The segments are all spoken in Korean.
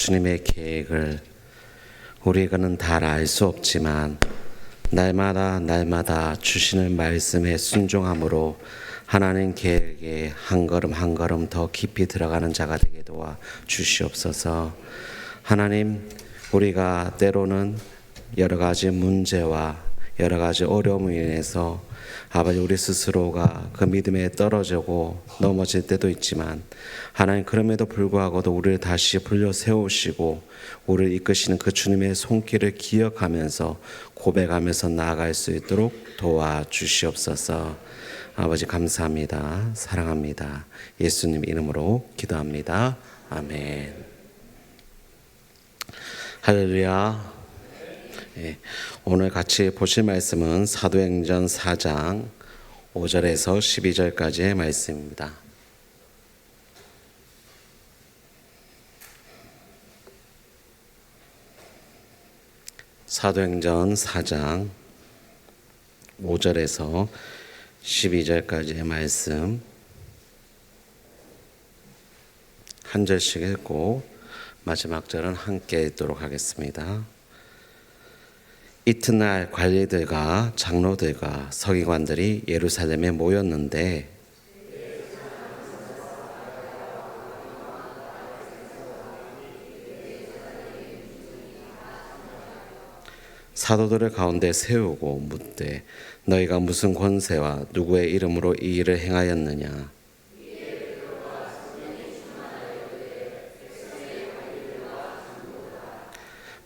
주님의 계획을 우리가는 다 알 수 없지만 날마다 주시는 말씀에 순종함으로 하나님 계획에 한 걸음 한 걸음 더 깊이 들어가는 자가 되게 도와 주시옵소서. 하나님, 우리가 때로는 여러 가지 문제와 여러 가지 어려움으로 인해서 아버지 우리 스스로가 그 믿음에 떨어지고 넘어질 때도 있지만 하나님, 그럼에도 불구하고도 우리를 다시 불러 세우시고 우리를 이끄시는 그 주님의 손길을 기억하면서 고백하면서 나아갈 수 있도록 도와주시옵소서. 아버지 감사합니다. 사랑합니다. 예수님 이름으로 기도합니다. 아멘. 할렐루야. 오늘 같이 보실 말씀은 사도행전 4장 5절에서 12절까지의 말씀입니다. 사도행전 4장 5절에서 12절까지의 말씀 한 절씩 읽고 마지막 절은 함께 읽도록 하겠습니다. 이튿날 관리들과 장로들과 서기관들이 예루살렘에 모였는데 사도들을 가운데 세우고 묻되 너희가 무슨 권세와 누구의 이름으로 이 일을 행하였느냐?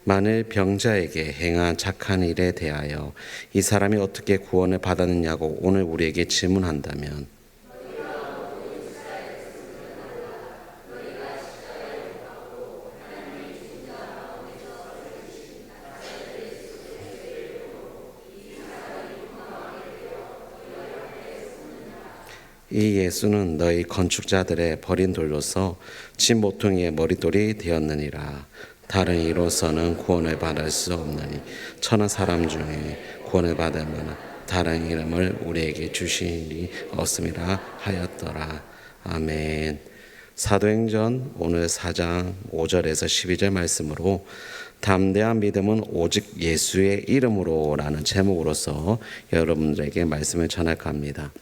만일 병자에게 행한 착한 일에 대하여 이 사람이 어떻게 구원을 받았느냐고 오늘 우리에게 질문한다면 이 예수는 너희 건축자들의 버린 돌로서 집 모퉁이의 머릿돌이 되었느니라. 다른 이로서는 구원을 받을 수 없느니 천하 사람 중에 구원을 받을 만한 다른 이름을 우리에게 주시니 없음이라 하였더라. 아멘. 사도행전 오늘 4장 5절에서 12절 말씀으로 담대한 믿음은 오직 예수의 이름으로 라는 제목으로서 여러분들에게 말씀을 전할까 합니다.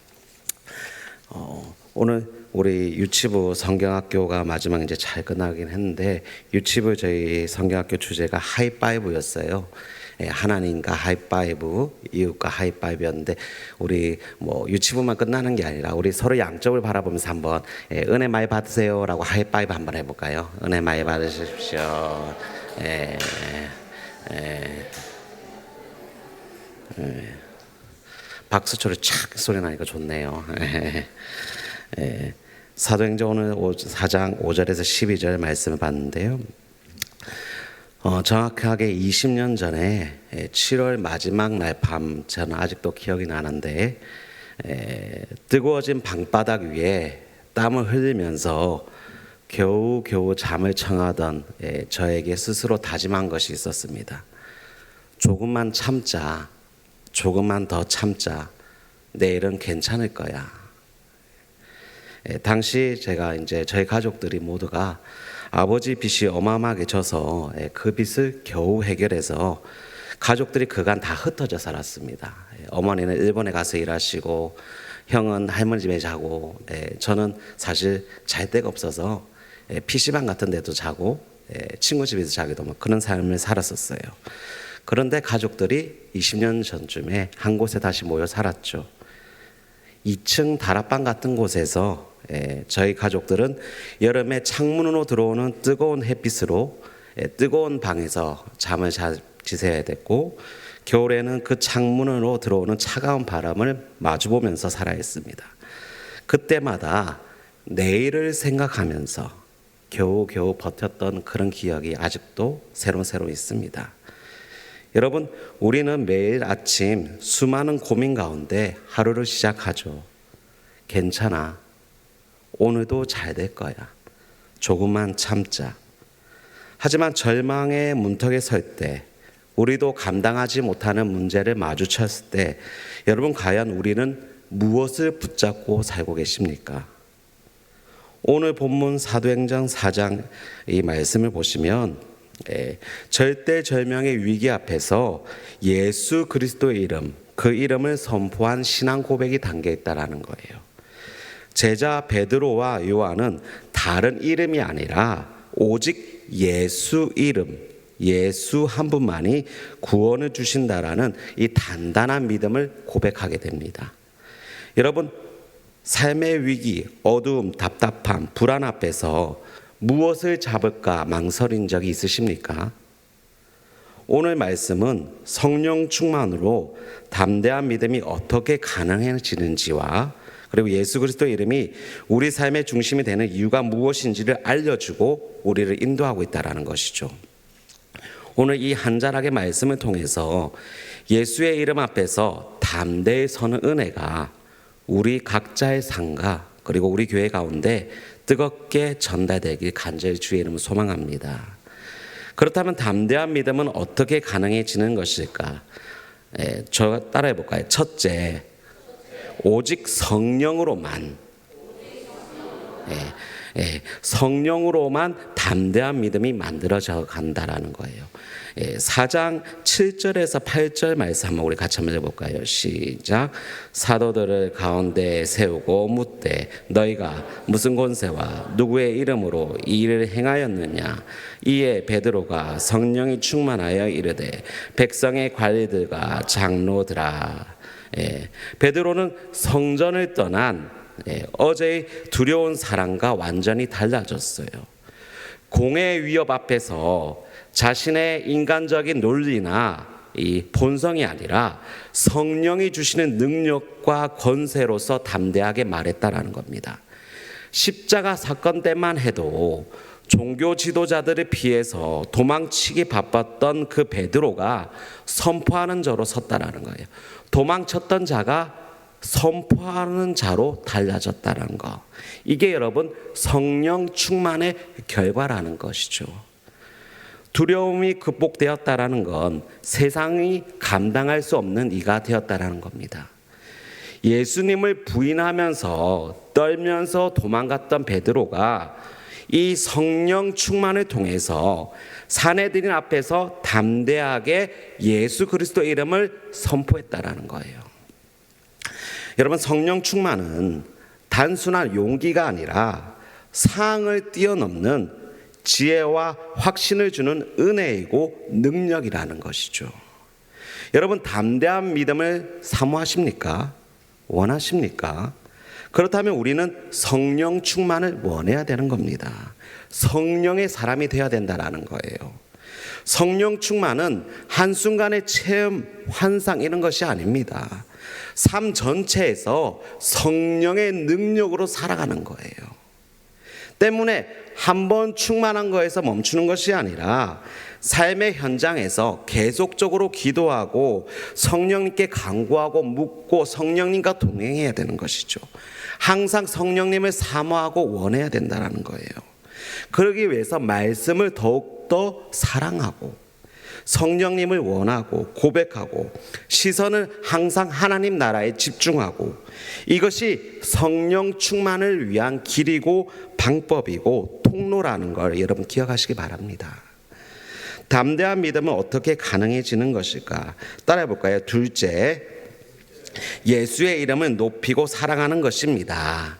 오늘 우리 유치부 성경학교가 마지막 이제 잘 끝나긴 했는데 유치부 저희 성경학교 주제가 하이파이브였어요. 하나님과 하이파이브, 이웃과 하이파이브였는데 우리 뭐 유치부만 끝나는 게 아니라 우리 서로 양쪽을 바라보면서 한번 은혜 많이 받으세요라고 하이파이브 한번 해볼까요? 은혜 많이 받으십시오. 박수처럼 착 소리 나니까 좋네요. 사도행전 오늘 4장 5절에서 12절 말씀을 봤는데요. 정확하게 20년 전에 7월 마지막 날 밤, 저는 아직도 기억이 나는데 뜨거워진 방바닥 위에 땀을 흘리면서 겨우 잠을 청하던 저에게 스스로 다짐한 것이 있었습니다. 조금만 참자, 조금만 더 참자, 내일은 괜찮을 거야. 당시 제가 이제 저희 가족들이 모두가 아버지 빚이 어마어마하게 져서 그 빚을 겨우 해결해서 가족들이 그간 다 흩어져 살았습니다. 어머니는 일본에 가서 일하시고 형은 할머니 집에 자고 저는 사실 잘 데가 없어서 PC방 같은 데도 자고 친구 집에서 자기도 뭐 그런 삶을 살았었어요. 그런데 가족들이 20년 전쯤에 한 곳에 다시 모여 살았죠. 2층 다락방 같은 곳에서 저희 가족들은 여름에 창문으로 들어오는 뜨거운 햇빛으로 뜨거운 방에서 잠을 지새야 됐고 겨울에는 그 창문으로 들어오는 차가운 바람을 마주보면서 살아야 했습니다. 그때마다 내일을 생각하면서 겨우 버텼던 그런 기억이 아직도 새록새록 있습니다. 여러분, 우리는 매일 아침 수많은 고민 가운데 하루를 시작하죠. 괜찮아. 오늘도 잘 될 거야. 조금만 참자. 하지만 절망의 문턱에 설 때, 우리도 감당하지 못하는 문제를 마주쳤을 때, 여러분 과연 우리는 무엇을 붙잡고 살고 계십니까? 오늘 본문 사도행전 4장 이 말씀을 보시면 절대절명의 위기 앞에서 예수 그리스도의 이름, 그 이름을 선포한 신앙 고백이 담겨 있다라는 거예요. 제자 베드로와 요한은 다른 이름이 아니라 오직 예수 이름, 예수 한 분만이 구원을 주신다라는 이 단단한 믿음을 고백하게 됩니다. 여러분, 삶의 위기, 어두움, 답답함, 불안 앞에서 무엇을 잡을까 망설인 적이 있으십니까? 오늘 말씀은 성령 충만으로 담대한 믿음이 어떻게 가능해지는지와 그리고 예수 그리스도의 이름이 우리 삶의 중심이 되는 이유가 무엇인지를 알려주고 우리를 인도하고 있다는 것이죠. 오늘 이 한 자락의 말씀을 통해서 예수의 이름 앞에서 담대히 서는 은혜가 우리 각자의 삶과 그리고 우리 교회 가운데 뜨겁게 전달되길 간절히 주의 이름으로 소망합니다. 그렇다면 담대한 믿음은 어떻게 가능해지는 것일까? 저 따라해 볼까요? 첫째, 오직 성령으로만 성령으로만 담대한 믿음이 만들어져 간다라는 거예요. 4장 7절에서 8절 말씀 한번 우리 같이 한번 해볼까요? 시작. 사도들을 가운데 세우고 묻되 너희가 무슨 권세와 누구의 이름으로 이 일을 행하였느냐? 이에 베드로가 성령이 충만하여 이르되 백성의 관리들과 장로들아. 베드로는 성전을 떠난 어제의 두려운 사랑과 완전히 달라졌어요. 공의 위협 앞에서 자신의 인간적인 논리나 이 본성이 아니라 성령이 주시는 능력과 권세로서 담대하게 말했다라는 겁니다. 십자가 사건 때만 해도 종교 지도자들을 피해서 도망치기 바빴던 그 베드로가 선포하는 자로 섰다라는 거예요. 도망쳤던 자가 선포하는 자로 달라졌다는 거. 이게 여러분 성령 충만의 결과라는 것이죠. 두려움이 극복되었다라는 건 세상이 감당할 수 없는 이가 되었다라는 겁니다. 예수님을 부인하면서 떨면서 도망갔던 베드로가 이 성령 충만을 통해서 사내들인 앞에서 담대하게 예수 그리스도의 이름을 선포했다라는 거예요. 여러분, 성령 충만은 단순한 용기가 아니라 상을 뛰어넘는 지혜와 확신을 주는 은혜이고 능력이라는 것이죠. 여러분, 담대한 믿음을 사모하십니까? 원하십니까? 그렇다면 우리는 성령 충만을 원해야 되는 겁니다. 성령의 사람이 되어야 된다는 거예요. 성령 충만은 한순간의 체험, 환상 이런 것이 아닙니다. 삶 전체에서 성령의 능력으로 살아가는 거예요. 때문에 한 번 충만한 거에서 멈추는 것이 아니라 삶의 현장에서 계속적으로 기도하고 성령님께 간구하고 묻고 성령님과 동행해야 되는 것이죠. 항상 성령님을 사모하고 원해야 된다는 거예요. 그러기 위해서 말씀을 더욱더 사랑하고 성령님을 원하고 고백하고 시선을 항상 하나님 나라에 집중하고 이것이 성령 충만을 위한 길이고 방법이고 통로라는 걸 여러분 기억하시기 바랍니다. 담대한 믿음은 어떻게 가능해지는 것일까? 따라해 볼까요? 둘째, 예수의 이름을 높이고 사랑하는 것입니다.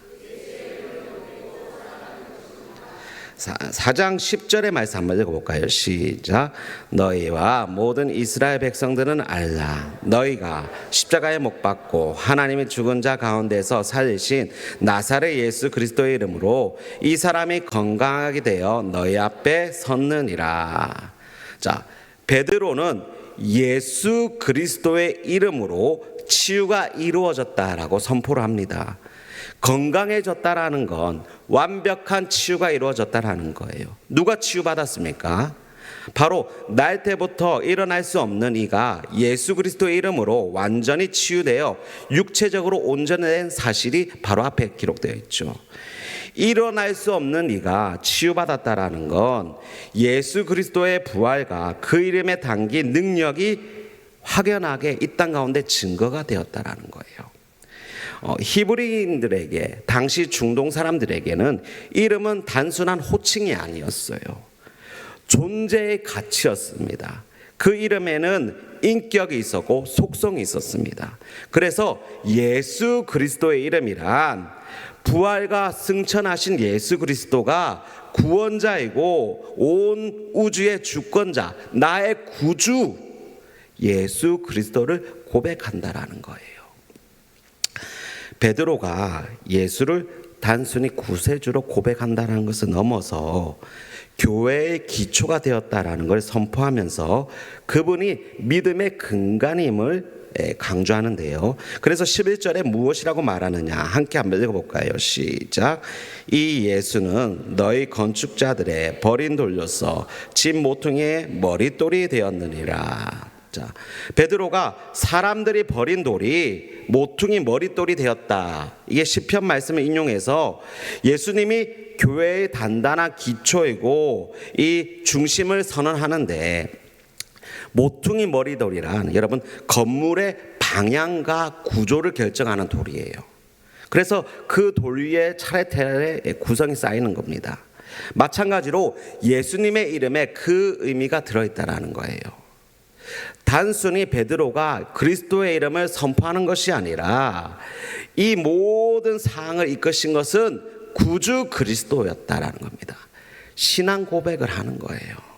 4장 10절의 말씀 한번 읽어볼까요? 시작. 너희와 모든 이스라엘 백성들은 알라. 너희가 십자가에 못 박고 하나님의 죽은 자 가운데서 살리신 나사렛 예수 그리스도의 이름으로 이 사람이 건강하게 되어 너희 앞에 섰느니라. 자, 베드로는 예수 그리스도의 이름으로 치유가 이루어졌다라고 선포를 합니다. 건강해졌다라는 건 완벽한 치유가 이루어졌다라는 거예요. 누가 치유받았습니까? 바로 날 때부터 일어날 수 없는 이가 예수 그리스도의 이름으로 완전히 치유되어 육체적으로 온전된 사실이 바로 앞에 기록되어 있죠. 일어날 수 없는 이가 치유받았다라는 건 예수 그리스도의 부활과 그 이름에 담긴 능력이 확연하게 이 땅 가운데 증거가 되었다라는 거예요. 히브리인들에게, 당시 중동 사람들에게는 이름은 단순한 호칭이 아니었어요. 존재의 가치였습니다. 그 이름에는 인격이 있었고 속성이 있었습니다. 그래서 예수 그리스도의 이름이란 부활과 승천하신 예수 그리스도가 구원자이고 온 우주의 주권자, 나의 구주 예수 그리스도를 고백한다라는 거예요. 베드로가 예수를 단순히 구세주로 고백한다는 것을 넘어서 교회의 기초가 되었다라는 걸 선포하면서 그분이 믿음의 근간임을 강조하는데요. 그래서 11절에 무엇이라고 말하느냐, 함께 한번 읽어볼까요? 시작. 이 예수는 너희 건축자들의 버린 돌로서 집 모퉁이의 머릿돌이 되었느니라. 자, 베드로가 사람들이 버린 돌이 모퉁이 머릿돌이 되었다. 이게 시편 말씀을 인용해서 예수님이 교회의 단단한 기초이고 이 중심을 선언하는데, 모퉁이 머릿돌이란 여러분 건물의 방향과 구조를 결정하는 돌이에요. 그래서 그 돌 위에 차례차례 구성이 쌓이는 겁니다. 마찬가지로 예수님의 이름에 그 의미가 들어있다는 거예요. 단순히 베드로가 그리스도의 이름을 선포하는 것이 아니라 이 모든 사항을 이끄신 것은 구주 그리스도였다라는 겁니다. 신앙 고백을 하는 거예요.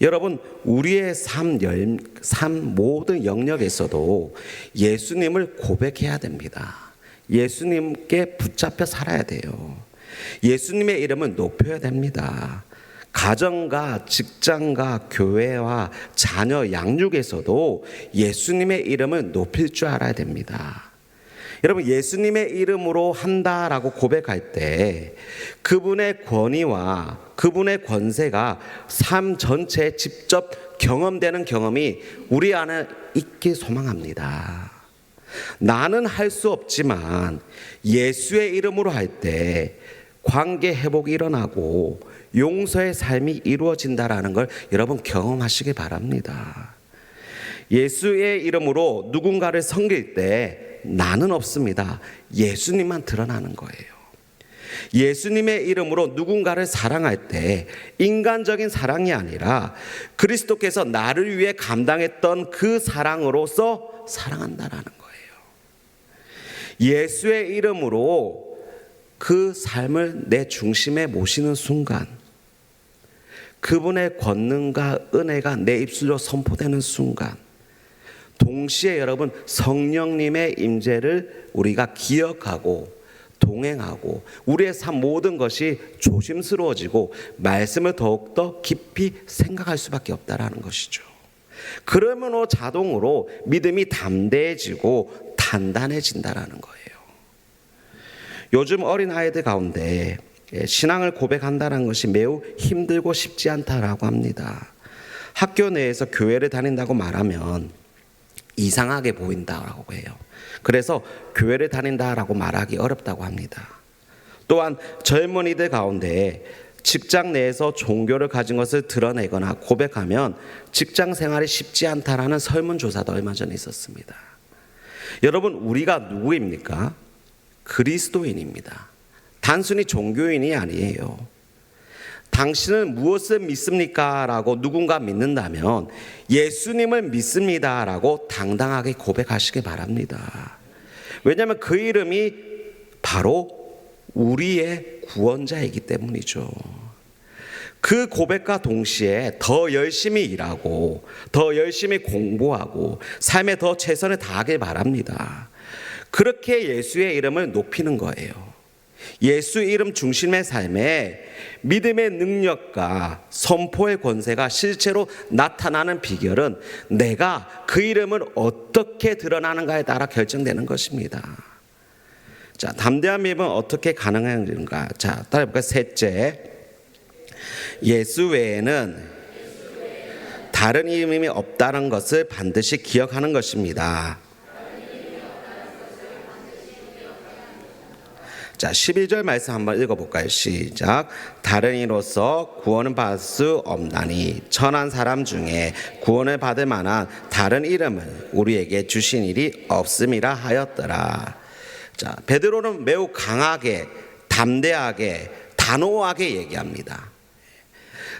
여러분, 우리의 삶 모든 영역에서도 예수님을 고백해야 됩니다. 예수님께 붙잡혀 살아야 돼요. 예수님의 이름을 높여야 됩니다. 가정과 직장과 교회와 자녀 양육에서도 예수님의 이름을 높일 줄 알아야 됩니다. 여러분, 예수님의 이름으로 한다라고 고백할 때 그분의 권위와 그분의 권세가 삶 전체에 직접 경험되는 경험이 우리 안에 있길 소망합니다. 나는 할 수 없지만 예수의 이름으로 할 때 관계 회복이 일어나고 용서의 삶이 이루어진다라는 걸 여러분 경험하시기 바랍니다. 예수의 이름으로 누군가를 섬길 때 나는 없습니다. 예수님만 드러나는 거예요. 예수님의 이름으로 누군가를 사랑할 때 인간적인 사랑이 아니라 그리스도께서 나를 위해 감당했던 그 사랑으로서 사랑한다라는 거예요. 예수의 이름으로 그 삶을 내 중심에 모시는 순간, 그분의 권능과 은혜가 내 입술로 선포되는 순간, 동시에 여러분 성령님의 임재를 우리가 기억하고 동행하고 우리의 삶 모든 것이 조심스러워지고 말씀을 더욱더 깊이 생각할 수밖에 없다라는 것이죠. 그러므로 자동으로 믿음이 담대해지고 단단해진다라는 거예요. 요즘 어린아이들 가운데 신앙을 고백한다는 것이 매우 힘들고 쉽지 않다라고 합니다. 학교 내에서 교회를 다닌다고 말하면 이상하게 보인다라고 해요. 그래서 교회를 다닌다라고 말하기 어렵다고 합니다. 또한 젊은이들 가운데 직장 내에서 종교를 가진 것을 드러내거나 고백하면 직장 생활이 쉽지 않다라는 설문조사도 얼마 전에 있었습니다. 여러분, 우리가 누구입니까? 그리스도인입니다. 단순히 종교인이 아니에요. 당신은 무엇을 믿습니까? 라고 누군가 믿는다면 예수님을 믿습니다 라고 당당하게 고백하시기 바랍니다. 왜냐하면 그 이름이 바로 우리의 구원자이기 때문이죠. 그 고백과 동시에 더 열심히 일하고 더 열심히 공부하고 삶에 더 최선을 다하길 바랍니다. 그렇게 예수의 이름을 높이는 거예요. 예수 이름 중심의 삶에 믿음의 능력과 선포의 권세가 실제로 나타나는 비결은 내가 그 이름을 어떻게 드러나는가에 따라 결정되는 것입니다. 자, 담대한 믿음은 어떻게 가능한가? 자, 따라해볼까요? 셋째, 예수 외에는 다른 이름이 없다는 것을 반드시 기억하는 것입니다. 자, 12절 말씀 한번 읽어볼까요? 시작. 다른 이로서 구원을 받을 수 없나니 천한 사람 중에 구원을 받을 만한 다른 이름을 우리에게 주신 일이 없음이라 하였더라. 자, 베드로는 매우 강하게, 담대하게, 단호하게 얘기합니다.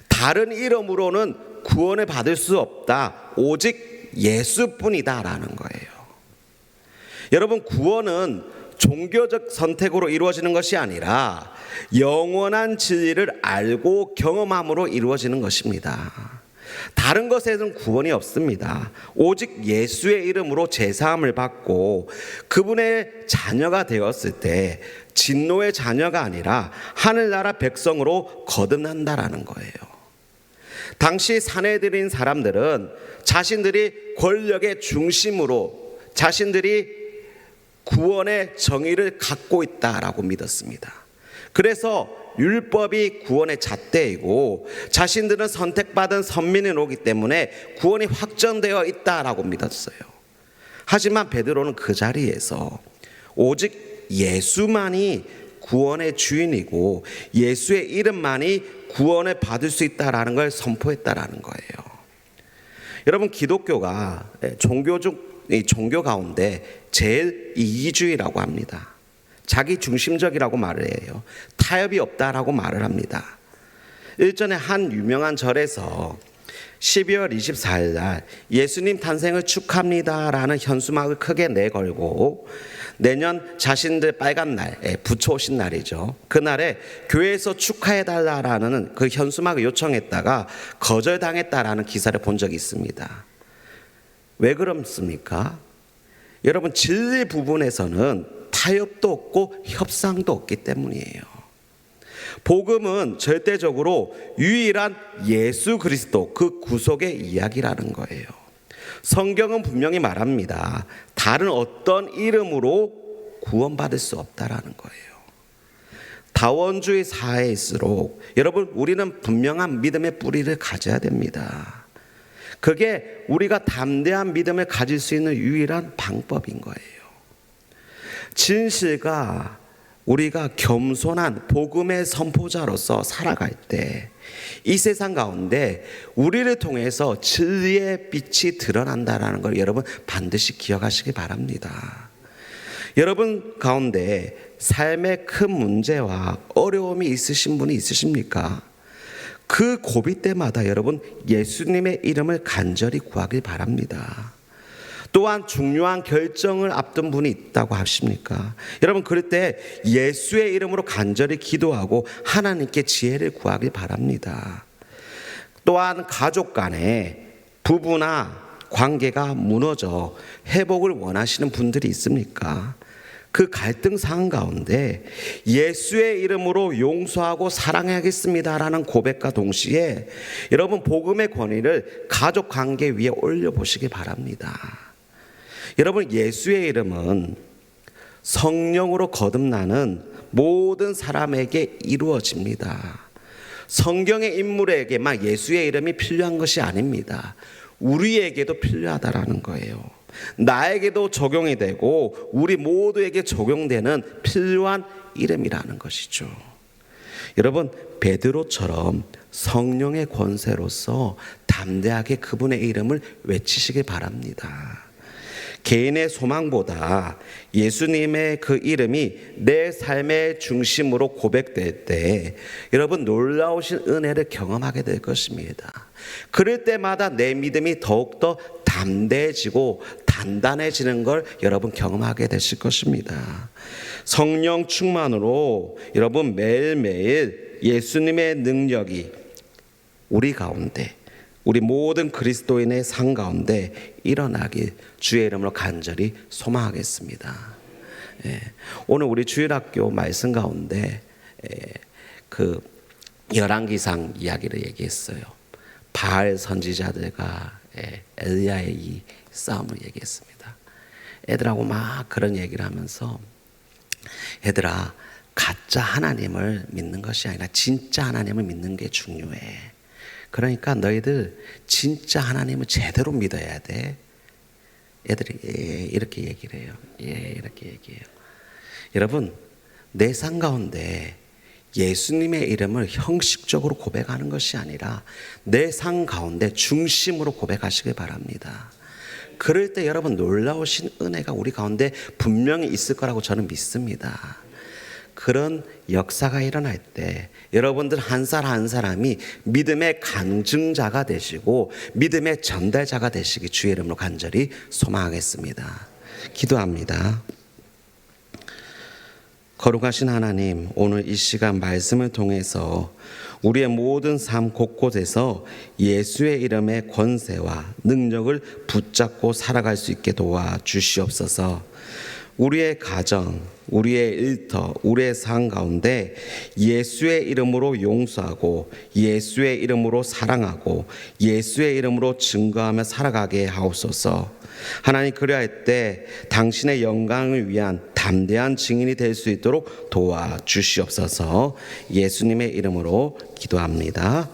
다른 이름으로는 구원을 받을 수 없다. 오직 예수뿐이다라는 거예요. 여러분, 구원은 종교적 선택으로 이루어지는 것이 아니라 영원한 진리를 알고 경험함으로 이루어지는 것입니다. 다른 것에는 구원이 없습니다. 오직 예수의 이름으로 제사함을 받고 그분의 자녀가 되었을 때 진노의 자녀가 아니라 하늘나라 백성으로 거듭난다라는 거예요. 당시 사내들인 사람들은 자신들이 권력의 중심으로 자신들이 구원의 정의를 갖고 있다라고 믿었습니다. 그래서 율법이 구원의 잣대이고 자신들은 선택받은 선민이로기 때문에 구원이 확정되어 있다라고 믿었어요. 하지만 베드로는 그 자리에서 오직 예수만이 구원의 주인이고 예수의 이름만이 구원을 받을 수 있다라는 걸 선포했다라는 거예요. 여러분, 기독교가 종교 가운데 제일 이기주의라고 합니다. 자기 중심적이라고 말을 해요. 타협이 없다라고 말을 합니다. 일전에 한 유명한 절에서 12월 24일 날 예수님 탄생을 축하합니다라는 현수막을 크게 내걸고 내년 자신들 빨간 날, 붙여오신 날이죠. 그날에 교회에서 축하해달라는 그 현수막을 요청했다가 거절당했다라는 기사를 본 적이 있습니다. 왜 그렇습니까? 여러분, 진리 부분에서는 타협도 없고 협상도 없기 때문이에요. 복음은 절대적으로 유일한 예수 그리스도 그 구속의 이야기라는 거예요. 성경은 분명히 말합니다. 다른 어떤 이름으로 구원받을 수 없다라는 거예요. 다원주의 사회일수록 여러분, 우리는 분명한 믿음의 뿌리를 가져야 됩니다. 그게 우리가 담대한 믿음을 가질 수 있는 유일한 방법인 거예요. 진실과 우리가 겸손한 복음의 선포자로서 살아갈 때 이 세상 가운데 우리를 통해서 진리의 빛이 드러난다는 걸 여러분 반드시 기억하시기 바랍니다. 여러분 가운데 삶의 큰 문제와 어려움이 있으신 분이 있으십니까? 그 고비 때마다 여러분 예수님의 이름을 간절히 구하길 바랍니다. 또한 중요한 결정을 앞둔 분이 있다고 하십니까? 여러분, 그럴 때 예수의 이름으로 간절히 기도하고 하나님께 지혜를 구하길 바랍니다. 또한 가족 간에 부부나 관계가 무너져 회복을 원하시는 분들이 있습니까? 그 갈등 상황 가운데 예수의 이름으로 용서하고 사랑하겠습니다라는 고백과 동시에 여러분 복음의 권위를 가족 관계 위에 올려보시기 바랍니다. 여러분, 예수의 이름은 성령으로 거듭나는 모든 사람에게 이루어집니다. 성경의 인물에게만 예수의 이름이 필요한 것이 아닙니다. 우리에게도 필요하다라는 거예요. 나에게도 적용이 되고 우리 모두에게 적용되는 필요한 이름이라는 것이죠. 여러분, 베드로처럼 성령의 권세로서 담대하게 그분의 이름을 외치시기 바랍니다. 개인의 소망보다 예수님의 그 이름이 내 삶의 중심으로 고백될 때 여러분 놀라우신 은혜를 경험하게 될 것입니다. 그럴 때마다 내 믿음이 더욱더 담대해지고 단단해지는 걸 여러분 경험하게 되실 것입니다. 성령 충만으로 여러분 매일매일 예수님의 능력이 우리 가운데 우리 모든 그리스도인의 삶 가운데 일어나길 주의 이름으로 간절히 소망하겠습니다. 오늘 우리 주일학교 말씀 가운데 그 열왕기상 이야기를 얘기했어요. 바알 선지자들과 엘리야의 이 싸움을 얘기했습니다. 애들하고 막 그런 얘기를 하면서 얘들아, 가짜 하나님을 믿는 것이 아니라 진짜 하나님을 믿는 게 중요해. 그러니까 너희들 진짜 하나님을 제대로 믿어야 돼. 애들이 이렇게 얘기를 해요. 이렇게 얘기해요. 여러분, 내 삶 가운데 예수님의 이름을 형식적으로 고백하는 것이 아니라 내 삶 가운데 중심으로 고백하시길 바랍니다. 그럴 때 여러분 놀라우신 은혜가 우리 가운데 분명히 있을 거라고 저는 믿습니다. 그런 역사가 일어날 때 여러분들 한 사람 한 사람이 믿음의 간증자가 되시고 믿음의 전달자가 되시기 주의 이름으로 간절히 소망하겠습니다. 기도합니다. 거룩하신 하나님, 오늘 이 시간 말씀을 통해서 우리의 모든 삶 곳곳에서 예수의 이름의 권세와 능력을 붙잡고 살아갈 수 있게 도와주시옵소서. 우리의 가정, 우리의 일터, 우리의 삶 가운데 예수의 이름으로 용서하고 예수의 이름으로 사랑하고 예수의 이름으로 증거하며 살아가게 하옵소서. 하나님, 그리할 때 당신의 영광을 위한 담대한 증인이 될 수 있도록 도와주시옵소서. 예수님의 이름으로 기도합니다.